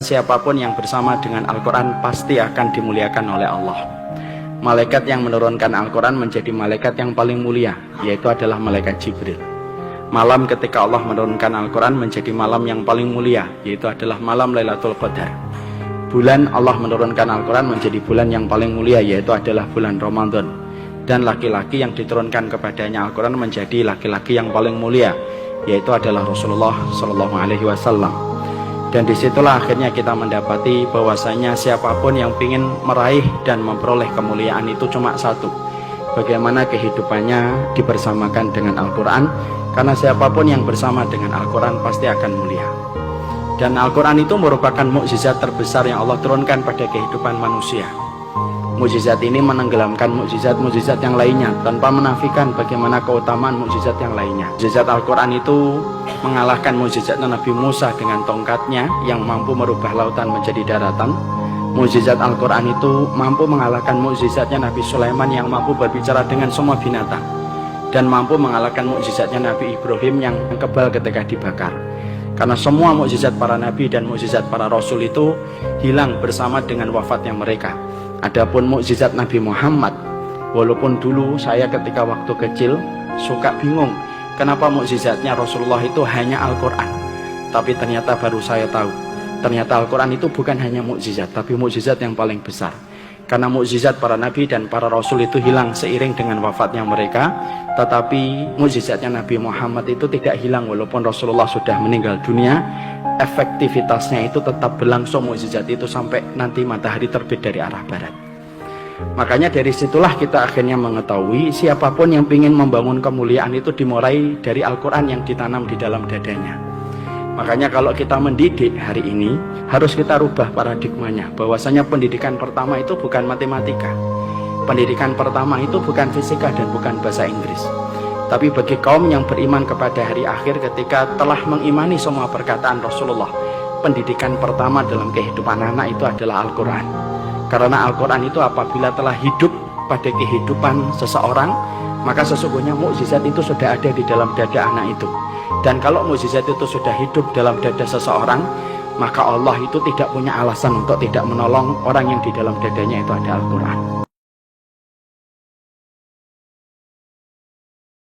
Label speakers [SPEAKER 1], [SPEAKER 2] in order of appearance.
[SPEAKER 1] Siapapun yang bersama dengan Al-Quran pasti akan dimuliakan oleh Allah. Malaikat yang menurunkan Al-Quran menjadi malaikat yang paling mulia, yaitu adalah malaikat Jibril. Malam ketika Allah menurunkan Al-Quran menjadi malam yang paling mulia, yaitu adalah malam Lailatul Qadar. Bulan Allah menurunkan Al-Quran menjadi bulan yang paling mulia, yaitu adalah bulan Ramadan. Dan laki-laki yang diturunkan kepadanya Al-Quran menjadi laki-laki yang paling mulia, yaitu adalah Rasulullah SAW. Dan disitulah akhirnya kita mendapati bahwasanya siapapun yang ingin meraih dan memperoleh kemuliaan itu cuma satu, bagaimana kehidupannya dibersamakan dengan Al-Quran. Karena siapapun yang bersama dengan Al-Quran pasti akan mulia. Dan Al-Quran itu merupakan mukjizat terbesar yang Allah turunkan pada kehidupan manusia. Mukjizat ini menenggelamkan mukjizat-mukjizat yang lainnya tanpa menafikan bagaimana keutamaan mukjizat yang lainnya. Mukjizat Al-Quran itu mengalahkan mukjizat Nabi Musa dengan tongkatnya yang mampu merubah lautan menjadi daratan. Mukjizat Al-Quran itu mampu mengalahkan mukjizatnya Nabi Sulaiman yang mampu berbicara dengan semua binatang, dan mampu mengalahkan mukjizatnya Nabi Ibrahim yang kebal ketika dibakar. Karena semua mukjizat para nabi dan mukjizat para rasul itu hilang bersama dengan wafatnya mereka. Adapun mukjizat Nabi Muhammad, walaupun dulu saya ketika waktu kecil suka bingung kenapa mukjizatnya Rasulullah itu hanya Al-Quran, tapi ternyata baru saya tahu, ternyata Al-Quran itu bukan hanya mukjizat, tapi mukjizat yang paling besar. Karena mukjizat para nabi dan para rasul itu hilang seiring dengan wafatnya mereka, tetapi mukjizatnya Nabi Muhammad itu tidak hilang walaupun Rasulullah sudah meninggal dunia. Efektivitasnya itu tetap berlangsung mukjizat itu sampai nanti matahari terbit dari arah barat. Makanya dari situlah kita akhirnya mengetahui siapapun yang ingin membangun kemuliaan itu dimulai dari Al-Quran yang ditanam di dalam dadanya. Makanya kalau kita mendidik hari ini harus kita rubah paradigmanya, bahwasanya pendidikan pertama itu bukan matematika, pendidikan pertama itu bukan fisika dan bukan bahasa Inggris. Tapi bagi kaum yang beriman kepada hari akhir, ketika telah mengimani semua perkataan Rasulullah, pendidikan pertama dalam kehidupan anak itu adalah Al-Quran. Karena Al-Quran itu apabila telah hidup pada kehidupan seseorang, maka sesungguhnya mukjizat itu sudah ada di dalam dada anak itu. Dan kalau mukjizat itu sudah hidup dalam dada seseorang, maka Allah itu tidak punya alasan untuk tidak menolong orang yang di dalam dadanya itu ada Al-Quran.